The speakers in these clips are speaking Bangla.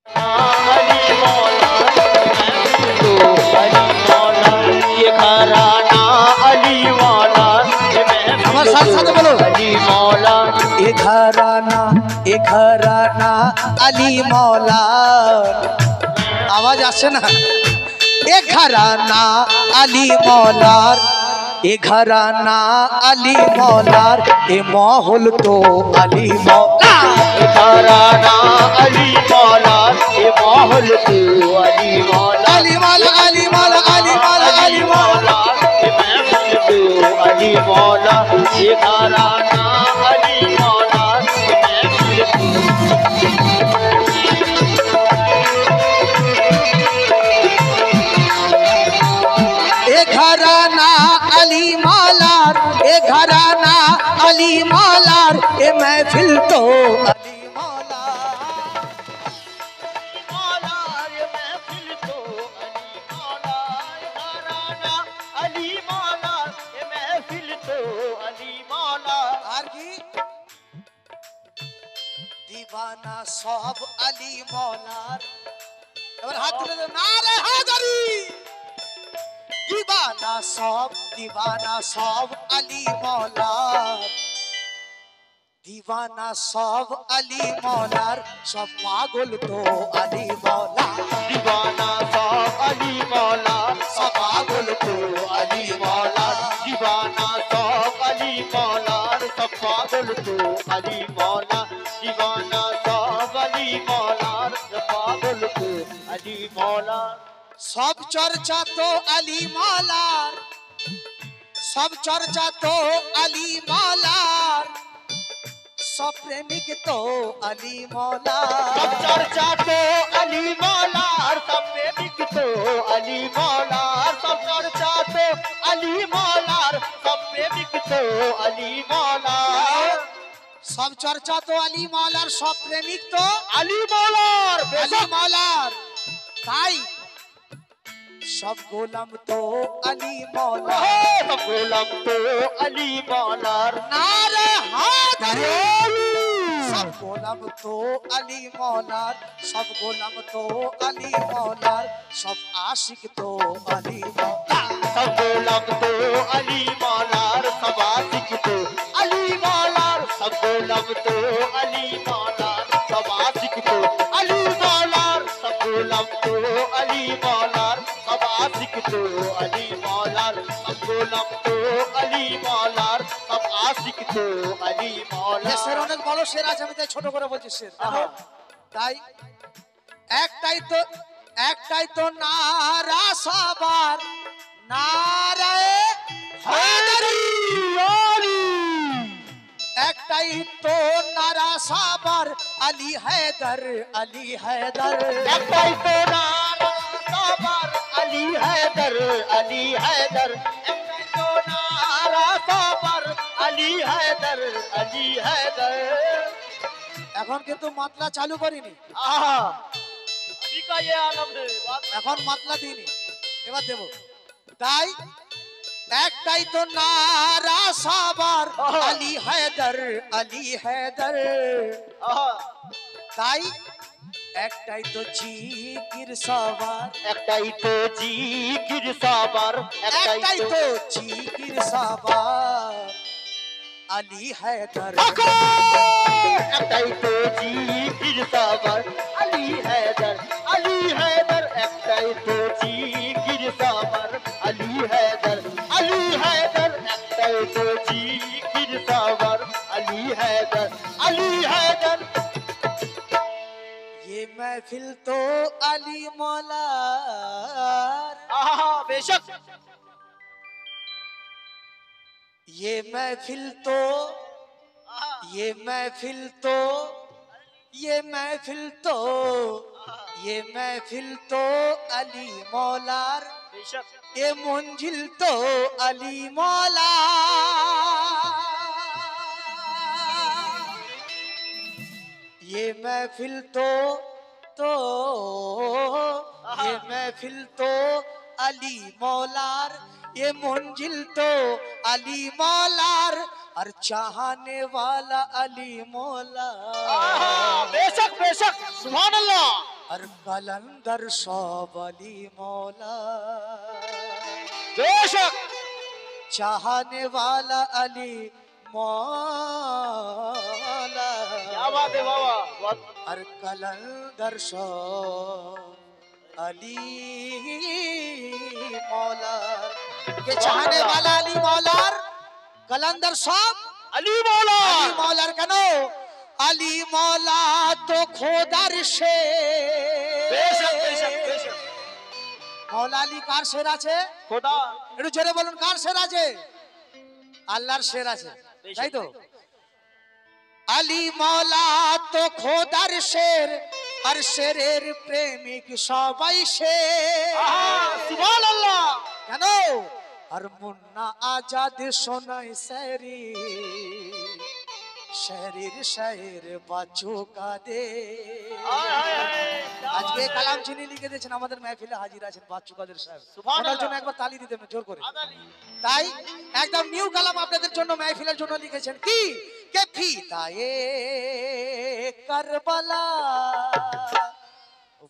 अली मौला तो अली मौला ये घराना अली मौला हमारे साथ साथ बोलो अली मौला ए घराना अली मौला आवाज आसे ना ए घराना अली मौलार ए घराना अली मौलार ए माहौल तो अली मौला घराना अली मौला ये माहौल तो अली मौला अली मौला अली मौला अली मौला अली मौला ये महफिल तो अली मौला ये घराना अली मौला ये महफिल ए घराना अली मौलार ए घराना अली मौलार ए महफिल तो अली मौला मौला ये महफिल तो अली मौला घराना अली मौला ये महफिल तो अली मौला আর কি दीवाना सब अली मौलार এবার হাত তুলে দাও নারে হাজারি दीवाना सब अली मौलार दीवाना सब अली मौलार सब पागल तो अली मौला दीवाना सब अली मौला सब पागल तो अली मौला दीवाना सब अली मौला सब पागल तो अली मौला दीवाना सब अली मौला सब पागल तो अली मौला सब चर्चा तो अली मौलार सब चर्चा तो अली मौलार सब प्रेमिक तो अली मौलार सब चर्चा तो अली मौला सब प्रेमिक तो अली मौला सब चर्चा तो अली मौला सब प्रेमिक तो अली मौला सब चर्चा तो अली मौलार सब प्रेमिक तो अली मौलार अली मौलार ताई सब गोलम तो अली मौला सब गोलम तो अली मौलार नारे हादरी सब गोलम तो अली मौलार सब गोलम तो अली मौलार सब आशिक तो अली मौला सब गोलम तो अली मौलार सब आशिक तो अली मौलार सब गोलम तो अली मौलार सब आशिक तो अली मौलार सब गोलम तो अली मौलार सब आशिक तो अली मौलार सब गोलम तो अली मौलार सब आशिक तो अली मौलार शेर অনেক বড় শের আছে আমি তাই ছোট করে বলছি শের তাই একটাই তো নারা সবার নারায়ে হায়দারি একটাই তো নারা সবার আলী হায়দার আলী হায়দার একটাই তো নারা সবার আলী হায়দার আলী হায়দার একটাই তো নারা সবার আলী হায়দার আলী হায়দার এখন কিন্তু মাতলা চালু করিনি আহা अभी का ये आलम है এখন মাতলা দিইনি এবার দেব তাই একটাই তো নারা সবার আলী হায়দার আলী হায়দার আহা তাই একটাই তো জিকির সবার একটাই তো জিকির সবার একটাই তো জিকির সবার আলী হায়দার একটাই তো জিকির সবার আলী হায়দার আলী হায়দার একটাই তো জিকির সবার আলী হায়দার আলী হায়দার একটাই তো জিকির সবার আলী হায়দার আলী হায়দার ये महफिल तो अली मौलार आहा बेशक ये महफिल तो ये महफिल तो ये महफिल तो ये महफिल तो अली मौलार बेशक ये मंजिल तो अली मौला ये महफिल तो ये महफिल तो अली मौलार ये मंजिल तो अली मौलार और चाहने वाला अली मौला बेशक बेशक सुभान अल्लाह আর কালান্দার সব আলী মৌলা बेशक चाहने वाला अली मौला क्या बात है बाबा बहुत और कलंदर सो अली मौला के चाहने वाला अली मौलार कलंदर सब अली मौला अली मौलार कनो अली मौला तो खोदर से बेशक बेशक बेशक मौला अली कार शेर আছে खुदा একটু জোরে বলুন কার শের আছে আল্লাহর শের আছে তাই তো আলী মাওলা তো খোদার শের আর শেরের প্রেমিক সবাই শের सुभान अल्लाह কেন আর মুন্না আজাদ শোনাই শায়রি শায়রির শায়ের বাচু কাদে हाय हाय हाय আজকে কালাম যিনি লিখে দিয়েছেন আমাদের মাহফিলে হাজির আছেন বাচু কাদের সাহেব সুবহানাল্লাহ। ওনার জন্য একবার তালি দিতে হবে জোর করে आदाली তাই একদম নিউ কালাম আপনাদের জন্য মাহফিলের জন্য লিখেছেন কি কে ফিদায়ে কারবালা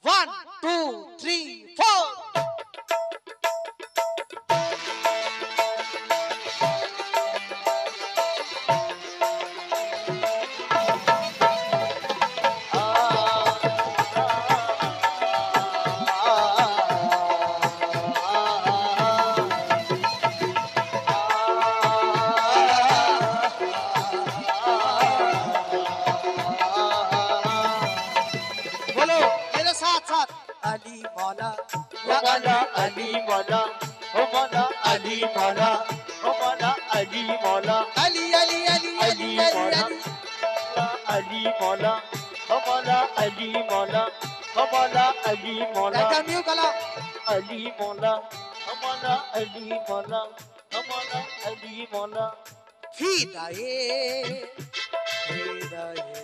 1 2 3 4 बोलो मेरे साथ साथ अली मौला या मौला अली मौला ओ मौला अली मौला ओ मौला अली मौला अली अली अली अली अली अली अली मौला ओ मौला अली मौला ओ मौला अली मौला एकदम न्यू कलाम अली मौला ओ मौला अली मौला ओ मौला अली मौला फिदाये फिदाये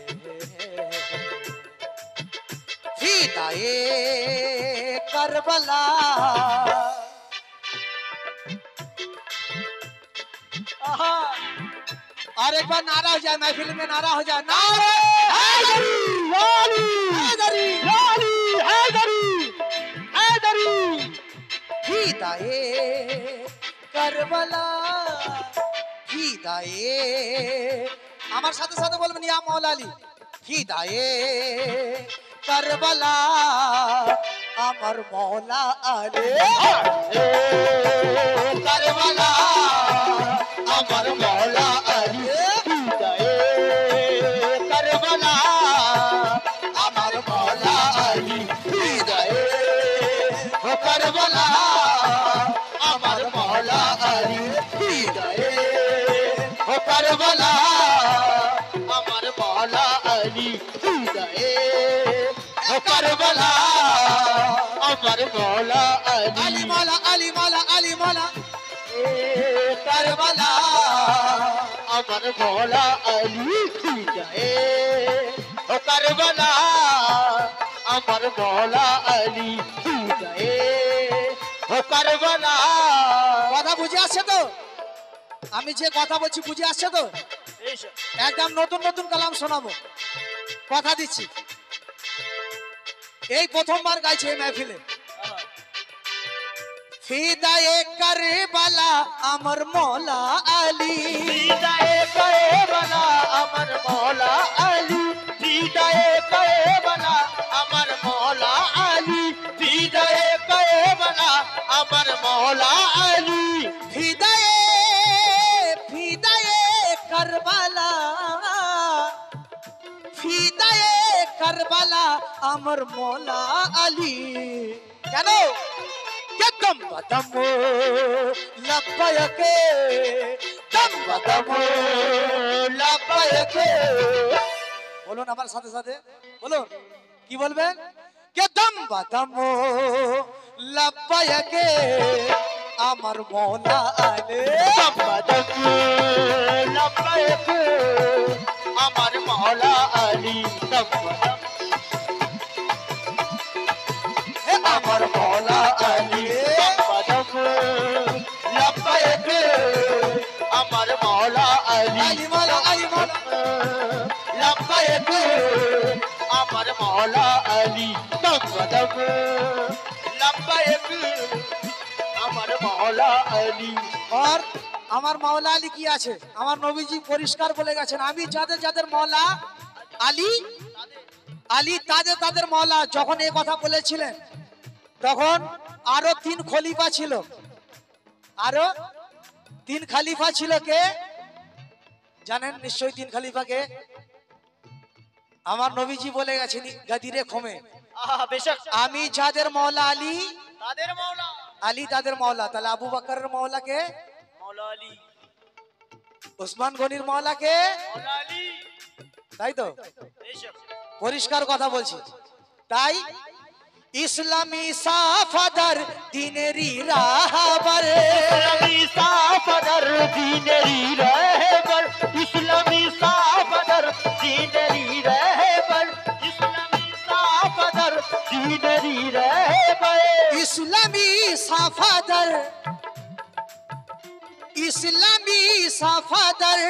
फिदाये करबला और एक बार नारा हो जाए महफिल में नारा हो जाए नारे हैदरी हैदरी हैदरी हैदरी फिदाये करबला फिदाये আমার সাথে সাথে বলবেন ইয়া মৌলা আলী ফিদায়ে কারবালা আমার মৌলা আলী কারবালা আমার মৌলা আলী ফিদায়ে কারবালা আমার মৌলা আলী ফিদায়ে কারবালা আমার মৌলা আলী ফিদায়ে কারবালা আমার মৌলা আলী ফিদায়ে কারবালা আমার মৌলা আলী আলী মৌলা আলী মৌলা আলী মৌলা কারবালা আমার মৌলা আলী ফিদায়ে ও কারবালা আমার মৌলা আলী ফিদায়ে ও কারবালা কথা বুঝে আসছে তো আমি যে কথা বলছি বুঝে আসছে তো একদম নতুন নতুন কালাম শোনাবো কথা দিচ্ছি এই প্রথমবার গাইছে এই মাহফিলে ফিদায়ে কারবালা আমার মৌলা আলী ফিদায়ে কারবালা আমার মৌলা আলী ফিদায়ে কারবালা আমার মৌলা আলী ফিদায়ে কারবালা আমার মৌলা আলী ফিদায়ে ফিদায়ে কারবালা ফিদায়ে কারবালা আমার মৌলা আলী কেন দম দম লব্বায়কে দম দম লব্বায়কে বলুন আমার সাথে সাথে বলুন কি বলবেন কে দম দম লব্বায়কে আমার মৌলা আলী লব্বাইক আমার মৌলা আলী আমার মৌলা আলী লব্বাইক আমার মৌলা আলী আলী মৌলা আলী মৌলা লব্বাইক আমার मौला अली दम दम लब्बैक আমার মৌলা আলী আর আমার মাওলা আলী কি আছে আমার নবীজি পরিষ্কার বলে গেছেন আমি যাদের যাদের মাওলা আলী আলী তাদের তাদের মাওলা যখন এই কথা বলেছিলেন তখন আরো 3 খলিফা ছিল আরো 3 খলিফা ছিল কে জানেন নিশ্চয়ই 3 খলিফা কে আমার নবীজি বলে গেছেন গাদিরে খমে আহা বেশক আমি যাদের মাওলা আলী তাদের মৌলা আলী তাদের মাওলা তাহলে আবু বকরের মাওলা কে মৌলা আলী ওসমান গনির মাওলা কে মৌলা আলী তাই তো বেশক পরিষ্কার কথা বলছি তাই ইসলামী সাফাদার দিনেরই রাহবার ইসলামী সাফাদার দিনেরই রাহবার ইসলামী সাফাদার দিনেরই রাহবার ইসলামী সাফাদার দিনেরই রাহবার ইসলামী সাফাদার ইসলামী সাফাদার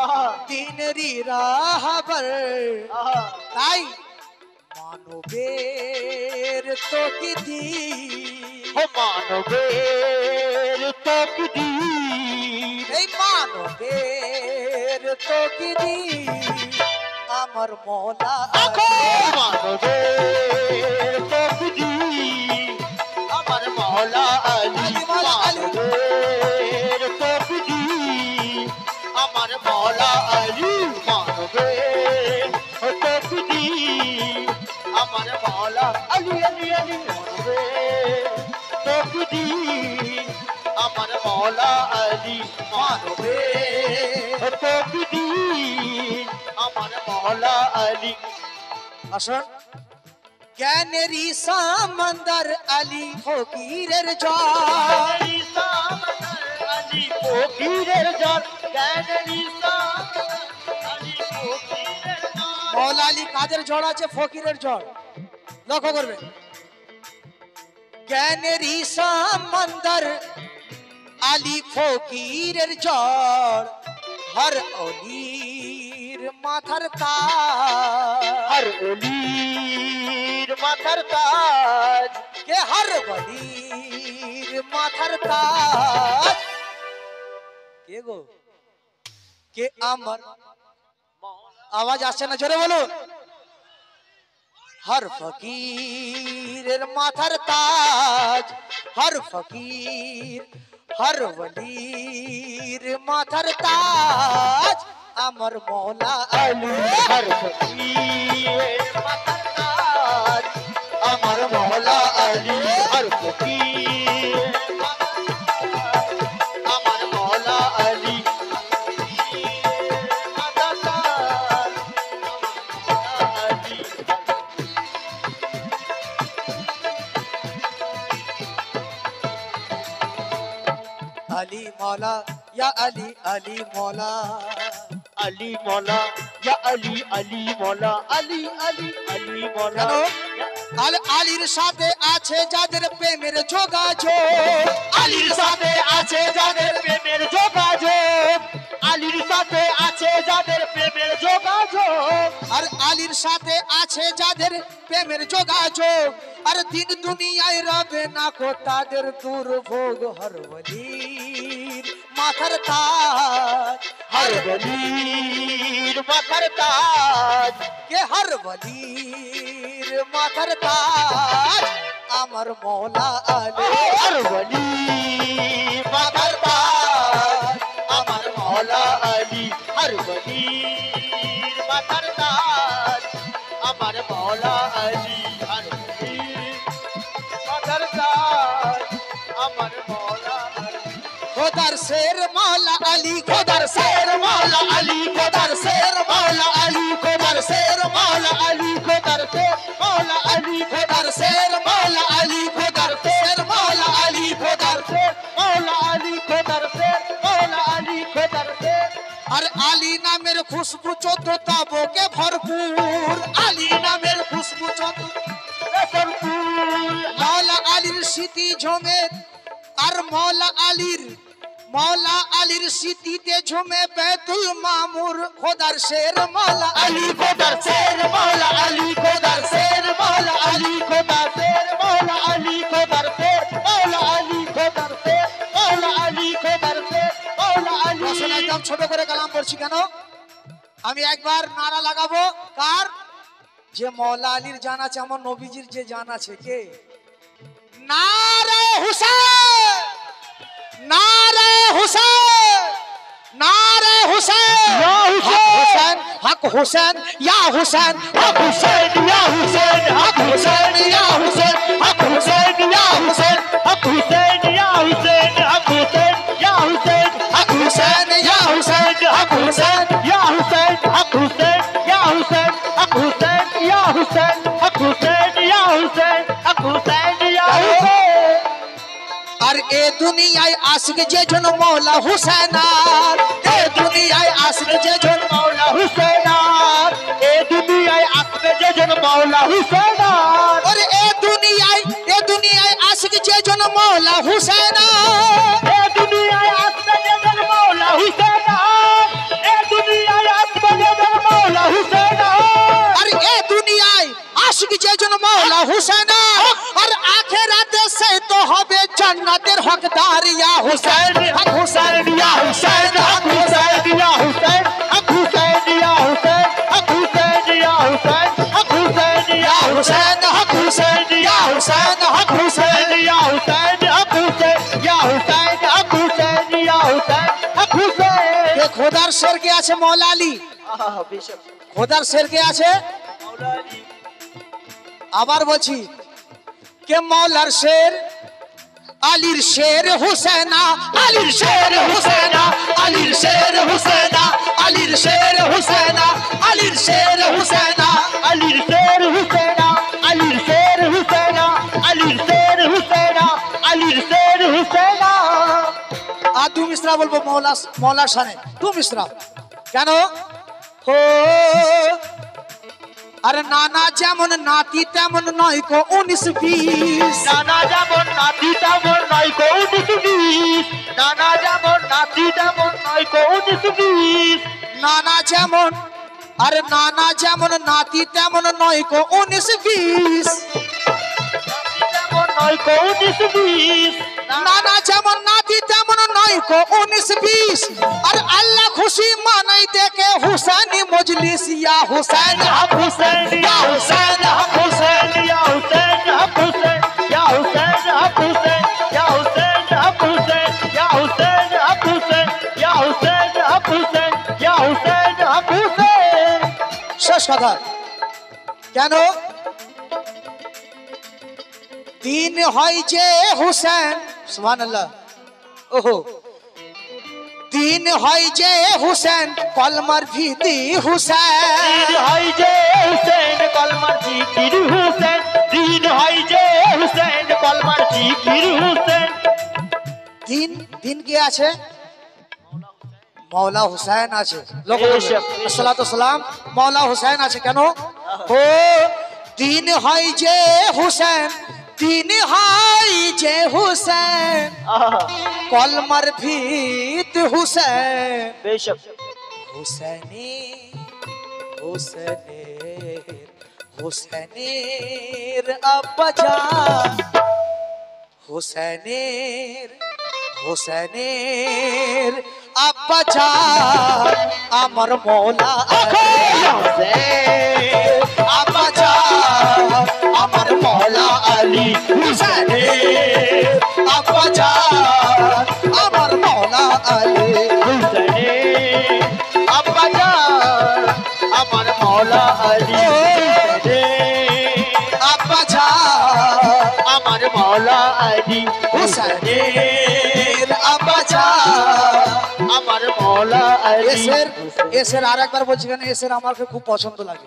আহা দিনেরই রাহবার আহা তাই মানবের তকদীর ও মানবের তকদীর এই মানবের তকদীর আমার মওলা মানবের তকদীর আমার মৌলা আলী মানবের তকদীর আমার মৌলা আলী মানবের তকদীর আমার মৌলা আলী আলী আলী মানবের তকদীর আমার মৌলা আলী মানবের তকদীর আমার মৌলা আলী আসুন জ্ঞানেরই সমন্দর আলী ফকিরের জয় জ্ঞানী সামন্দর আলী ফকিরের জল জ্ঞানী সামন্দর আলী ফকিরের জল মওলা আলী কাদের ঝড় আছে ফকিরের ঝড় লক্ষ্য করবেন জ্ঞানেরই সমন্দর আলী ফকিরের ঝড় হর অলির মাথার তাজ হর অলির মাথার তাজ কে হর বলির মাথার তাজ কে গো কে আমার আওয়াজ আসছে না জোরে বলুন হর ফকিরের মাথার তাজ হর ফকির হর বলির মাথার তাজ আমার মওলা আলী হর ফকির মাথার তাজ আমার মৌলা আলী হর ফকির আমার মৌলা আলী মাথার তাজ আমার মৌলা আলী আলী মওলা ইয়া আলী আলী মওলা আলী মৌলা ইয়া আলী আলী মৌলা আলী আলী আলী মৌলা কেন আলীর সাথে আছে যাদের প্রেমের যোগাযোগ আলীর সাথে আছে যাদের প্রেমের যোগাযোগ আলীর সাথে আছে যাদের প্রেমের যোগাযোগ আর আলীর সাথে আছে যাদের প্রেমের যোগাযোগ আর দিন দুনিয়ায় রবে না কো তাদের দুর্ভোগ হর বলির মাথার তাজ হর বলির মাথার তাজ কে হর বলির মাথার তাজ আমার মওলা আলী হর বলি মাথার তাজ আমার মৌলা আলী হর বলির মাথার তাজ আমার মৌলা আলী হর বলির মাথার তাজ আমার মৌলা আলী খোদার শের মওলা আলী খোদার শের মৌলা আলী খোদার শের মৌলা আলী খোদার শের মৌলা আলী খোদার শের মৌলা আলী খোদার শের মৌলা আলী খোদার শের মৌলা আলী খোদার শের মৌলা আলী খোদার শের মৌলা আলী খোদার শের আর আলী নামের খুশবু 14 তাবকে ভরপুর আলী নামের খুশবু 14 মওলা আলীর স্মৃতি ঝমে আর মওলা আলীর স্মৃতিতে ঝুমে বেতুল মামুর খোদার শের মওলা আলী খোদার শের মৌলা আলী খোদার শের করছি কেন? আমি একবার নারা লাগাবো কার? যে মৌলা আলীর জান আছে, আমার নবীজির যে জান আছে, কে? নারে হুসেন, নারে হুসেন, নারে হুসেন, হক হুসেন, ইয়া হুসেন, হক হুসেন, ইয়া হুসেন, হক হুসেন, ইয়া হুসেন, হক হুসেন, ইয়া হুসেন, হক হুসেন ইয়া হুসেন, হক হুসেন ইয়া হুসেন, হক হুসেন, ইয়া হুসেন, হক হুসেন, ইয়া হুসেন, হক হুসেন ইয়া হুসেন, হক হুসেন ইয়া হুসেন, হক হুসেন ইয়া হুসেন, হক হুসেন ইয়া হুসেন। আর এ দুনিয়ায় আশিক যে জন মৌলা হুসেন, এ দুনিয়ায় আশিক যে জন মৌলা হুসেন, এ দুনিয়ায় আসবে যেজন মৌলা হুসেন, और ए दुनियाয় আশিক যে জন মৌলা হুসেন, এ দুনিয়ায় আসবে যেজন মৌলা হুসেন, এ দুনিয়ায় আসবে যেজন মৌলা হুসেন, और ए দুনিয়ায় আশিক যে জন মৌলা হুসেন, और আখিরাতে সে তো হবে জান্নাতের হকদার ইয়া হুসেন, হক হুসেন, ইয়া হুসেন, হক হুসেন, ইয়া হুসেন, হক হুসেন ইয়া হুসেন, হক হুসেন ইয়া হুসেন, হক হুসেন ইয়া ইয়া হুসেন, হক হুসেন, ইয়া হুসেন, হক হুসেন, ইয়া হুসেন, হক হুসেন ইয়া হুসেন, হক হুসেন ইয়া হুসেন, হক হুসেন। কে খোদার শের কে আছে? মৌলা আলী। বিশপ খোদার শের কে আছে? মৌলা আলী। আবার বলছি, কে মৌলার শের? আলীর শের হুসেনা, আলীর শের হুসেনা, আলীর শের হুসেনা, আলীর শের হুসেনা, আলীর শের হুসেনা, আলীর শের হুসেনা, আলীর শের হুসেনা, আলীর শের হুসেনা, আলীর শের হুসেনা। আর দু মিশ্রা বলবো মৌলা, মৌলার শানে দু মিশ্রা। কেন? হো আরে নানা যেমন নাতি তেমন নয় কো 19-20, নানা যেমন নাতি তেমন নয় কো 19-20, নানা যেমন নাতি তেমন নয় কো 19-20, নানা যেমন, আরে নানা যেমন নাতি তেমন নয় কো 19-20, তেমন নয় কো 19-20, নানা যেমন নাতি তেমন নয় কো 19-20, আর আল্লাহ খুশি মানাই দেখে হুসেনি মজলিস ইয়া হুসেন, হক হুসেন ইয়া হুসেন, হক হুসেন ইয়া হুসেন, হক হুসেন ইয়া হুসেন, হক হুসেন ইয়া হুসেন, হক হুসেন ইয়া হুসেন, হক হুসেন ইয়া হুসেন, হক হুসেন ইয়া হুসেন, হক হুসেন। শেষ কথা। কেন? দিন হয় যে হুসেন, সুবহানাল্লাহ, ওহো, দিন হয় যে হুসেন কলমার ভীতি হুসেন, দিন হয় যে হুসেন কলমার জিকির হুসেন, দিন হয় যে হুসেন কলমার জিকির হুসেন। দিন, দিন কে আছে? মৌলা হুসেন আছে। সালাতু সালাম মৌলা হুসেন আছে। কেন? ও দিন হয় যে হুসেন, দিন হয় যে হুসেন কলমার ভিত হুসেন, বেশক হুসেনি হুসেনের, হুসেনের আব্বা জান, হুসেনের, হুসেনের আব্বা জান আমার মৌলা হুসেন, আব্বা জান আমার মৌলা আলী হুসেনের, আব্বা জান আমার মৌলা আলী হুসেনের আব্বা জান আমার মৌলা আলী হুসেনের আব্বা জান আমার মৌলা আলী হুসেনের আব্বা জান। আমার মৌলা আলী এসের, এসের আর একবার বলছি কেন, এসের আমাকে খুব পছন্দ লাগে।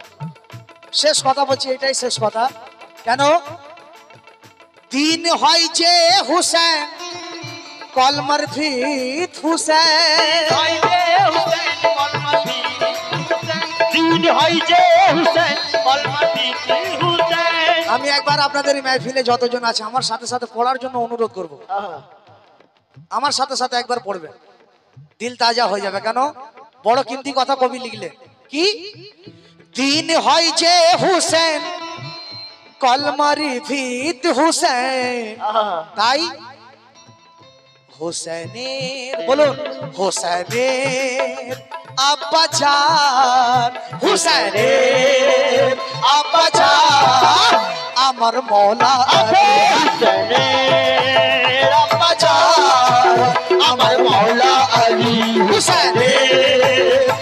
শেষ কথা বলছি, এটাই শেষ কথা। কেন? দিন হয় যে হুসেন কলমার ভিত হুসেন, দিন হয় যে হুসেন কলমা বিকি হুসেন। আমি একবার আপনাদের এই মাহফিলে যতজন আছে আমার সাথে সাথে পড়ার জন্য অনুরোধ করব, আমার সাথে সাথে একবার পড়বেন, দিল তাজা হয়ে যাবে। কেন? বড় কিমতি কথা কবি লিখলেন কি, দিন হয় যে হুসেন কলমারি ভিত হুসেন, তাই হুসেনের, বলুন হুসেনের, আব্বা জান হুসাইনের আব্বা জান আমার মৌলা হুসাইনের আব্বা জান আমার মৌলা আলী হুসাইনের